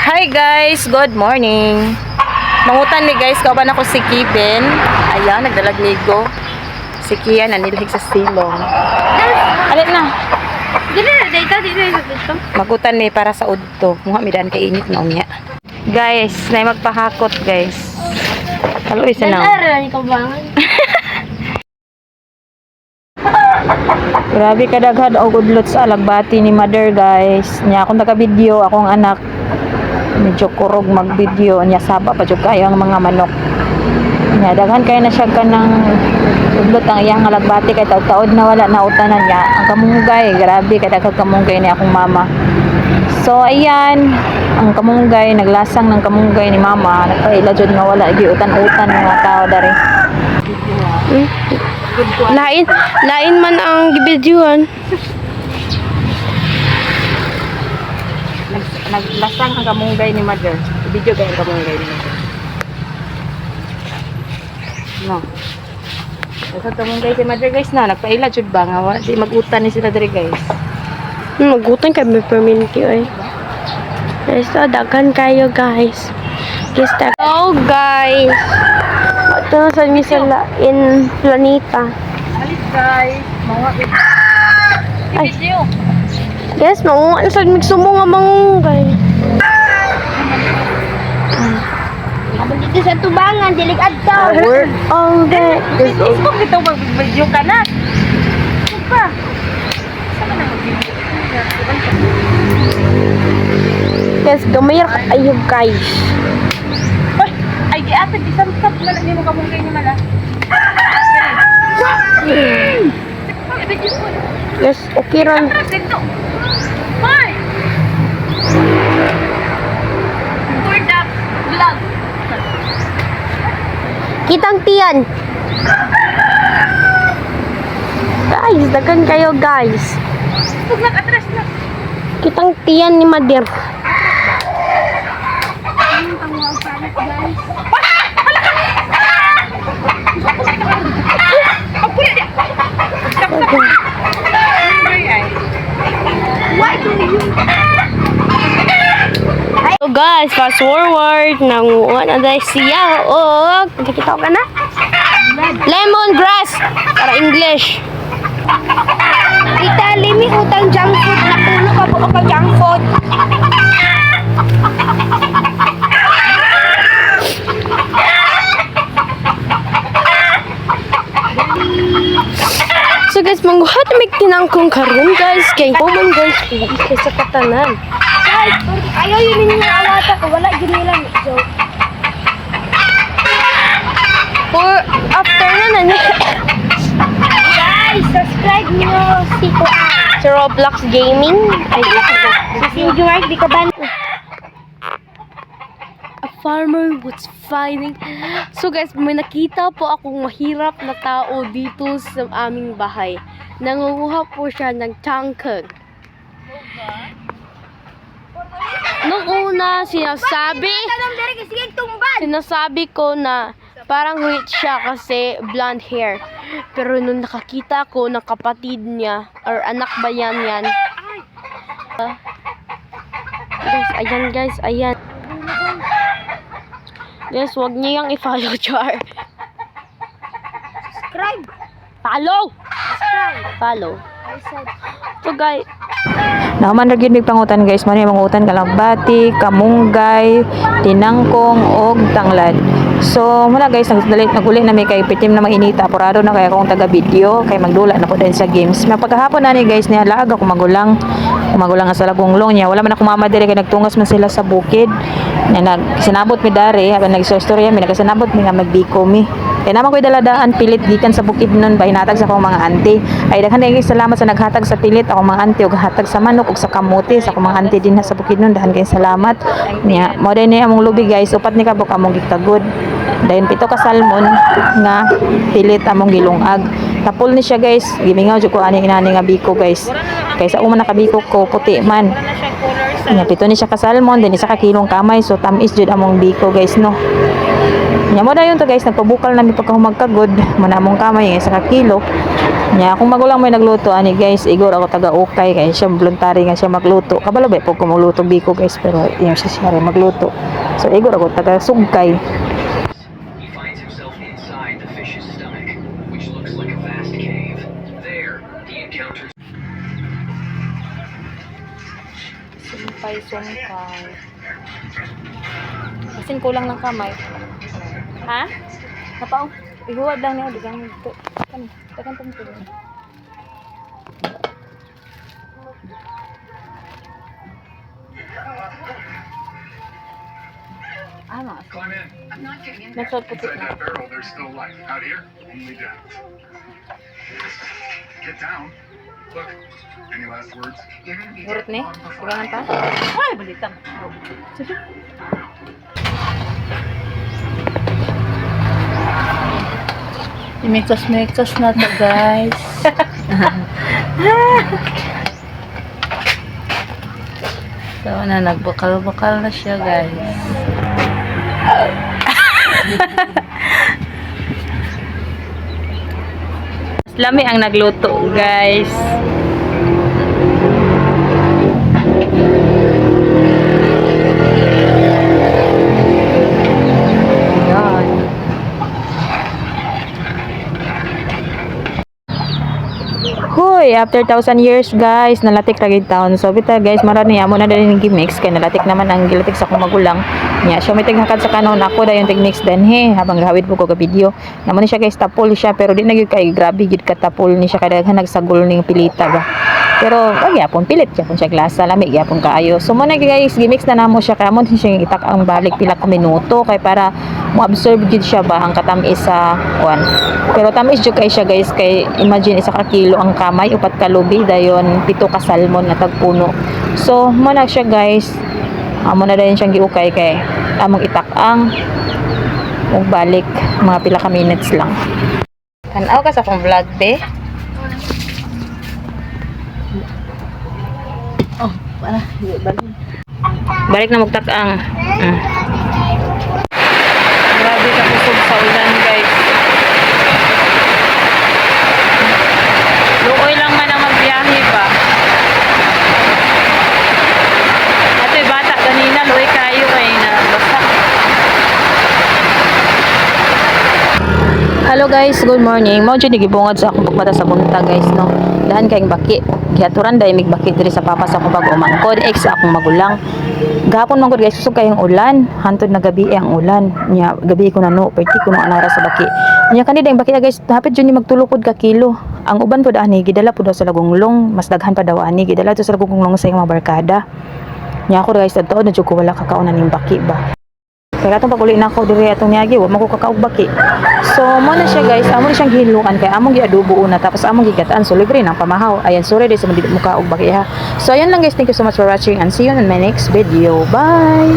Hi guys, good morning. Mangutan ni guys, kauban ako si Kiben. Ayan, nagdalag ligo. Si Kian nanilhig sa silong. Alin na. Dito. Magutan ni para sa udto. Mukha midaan kay init na unya. Guys, nay magpahakot guys. Kaloy sa na. Grabe kadaghan og udlot sa alagbati ni mother guys. Nya akong taga-video akong anak. Medyo kurog mag-video niya saba pa jud kayo ang mga manok. Nya daghan kay na siya kanang udlot ang iyang alagbati kay taud-taud na wala na utanan niya. Ang kamunggay, grabe kay daghang kamunggay ni akong mama. So ayan, ang kamunggay naglasang ng kamunggay ni mama, nagpaila jud nga wala giutan-utan ng mga tao dari. Lain man ang gibidyohan. Naglasang ang kamunggay ni mother. Video kay ang kamunggay ni mother. No. Ito kamunggay si mother guys na nagpaila jud ba nga di magutan ni sila diri guys. Magutan kay may perminti ay. Guys, so daghan kayo guys. Hello guys. Ito sa misala in Planeta. Alit guys, mga video. Guys, maungan sa migsumo nga mangunggay. Dito sa tubangan, dilig adto. Oh, guys. Facebook ito mag-video ka na. Ano pa? Saan ka na mag-video? Guys, gamay ra ayog guys. Ay, di ate, di samsap na lang mo kamunggay ni mala. Guys, okay ron. Bye! For the vlog. Kitang tiyan. Guys, daghan kayo guys. Huwag nag-address na. Kitang tiyan ni Madir. Ang mga salit guys. So guys, fast forward nanguha na dahil siya og nakita ko na lemongrass para English. Kita limi utang junk food na puno ka buo ka junk food. So guys, mangguhat na may tinangkong karon guys. Kay human guys, kaya sa katanan. Guys, ayaw yun ninyo awata ko. Wala yun nilang joke. For after na guys, subscribe nyo si Roblox Gaming. Ay, si George, di ka ba? A farmer was finding. So guys, may nakita po akong mahirap na tao dito sa aming bahay. Nangunguha po siya ng tangkag. Nung una, sinasabi ko na parang rich siya kasi blonde hair. Pero nung nakakita ko ng kapatid niya, or anak ba yan? Guys, ayan guys, ayan. Guys, wag niyo yung i-follow, Char. Subscribe. Follow. Follow. So guys, Naman ra gyud mig pangutan guys, man yung mangutan kalagbati, kamunggay, tinangkong og tanglad. So muna guys, naguli na may kay pitim na mainita, apurado na kay akong taga video kay magdula na po din sa games. Mapagkahapon na ni guys niya laag ako magulang sa lagunglong niya. Wala man ako mama dire kay nagtungas man sila sa bukid. Na nagsinabot mi dari, habang nag-istorya mi nagasinabot mi nga magbiko mi. Kaya naman ko'y daladaan pilit gikan sa bukid nun ba hinatag sa akong mga auntie. Ay daghan kay salamat sa naghatag sa pilit akong mga auntie ug hatag sa manok ug sa kamuti sa akong mga auntie din sa bukid nun. Dahan kay salamat. Nya mo din ni among lubi guys, upat ni kabuk among gikagod. Dayon 7 ka salmon nga pilit among gilungag. Tapol ni siya guys, gimingaw jud ko ani inani nga biko guys. Kaysa uma nakabiko ko puti man. Nya 7 ni siya ka salmon, din isa ka kilong kamay, so tamis jud among biko guys no. Nya mo dayon to guys, nagpabukal na mi pagka humagkagod, manamong kamay isa ka kilo. Nya kung magulang may nagluto ani guys, igor ako taga ukay kay siya voluntary nga siya magluto. Kabalo ba po ko magluto biko guys pero yung siya rin magluto. So igor ako taga sugkay. He finds himself inside the fish's stomach, which looks like a vast cave. There, he encounters Sumpay. Asin kulang ng kamay. Ha? Napaw. Ihuwad lang niya digang to. Tagan pang tuloy. Ano? climb in. Nasa putik Inside na. that barrel, there's still life. Out here, only death. Get down. Look. Any last words? Hurot ni? Sigangan pa? Ay, balitam. Imikas-mikas na to, guys. So, nagbukal-bukal na siya, guys. Lami ang nagluto, guys. Ayan. Hoy, after 1,000 years guys, nalatik ra gid taon. So bita guys, marani amo na din gimix kay nalatik naman ang gilatik sa akong magulang. Nya, so may tighakad sa kanon ako da yung techniques din he habang gawid po ko ka video. Namo ni siya guys tapol siya pero di na gyud kay grabe gid ka tapol ni siya kay daghan nagsagol ning pilita ba. Pero gyapon pilit gyapon siya glasa lami gyapon kaayo. So mo na guys, gimix na namo siya kay amo siya itak ang balik pila ka minuto kay para mo absorb gid siya ba ang katamis sa kuan. Pero tamis jud kay siya guys kay imagine isa ka kilo ang kamay upat ka lubi dayon 7 ka salmon na tagpuno. So mo na siya guys. Amo na dayon siyang giukay kay among itak ang ug balik mga pila ka minutes lang. Tanaw ka sa akong vlog be. Oh, para. Balik na magtak ang. Grabe ka kusog sa ulan guys. Luoy lang man ang magbiyahe pa. Ato'y bata kanina, luoy kayo kay na basta. Hello guys, good morning. Mao jud gibungad sa akong pagbata sa bunta guys no. Dahan kayong baki. Gihaturan dai mig baki diri sa papa sa akong pag-umangkod ex sa akong magulang. Gahapon man gud guys susog kayong ulan. Hantod na gabi ang ulan. Nya gabi ko na no, perti ko no anara sa baki. Nya kanina ang baki na guys, hapit jud ni magtulupod ka kilo. Ang uban pod ani gidala pod daw sa lagunglong, mas daghan pa daw ani gidala to sa lagunglong sa mga barkada. Nya ako guys adto na jud ko wala kakaunan ning baki ba. Kaya atong pag-uli na ako diri atong niagi, wa man ko kakaog baki. So mo na siya guys, amo na siyang gihilukan kay among giadobo una tapos among gigataan so libre nang pamahaw. Ayan, sorry dai sa hindi mo kaog baki ha. So ayan lang guys, thank you so much for watching and see you in my next video. Bye.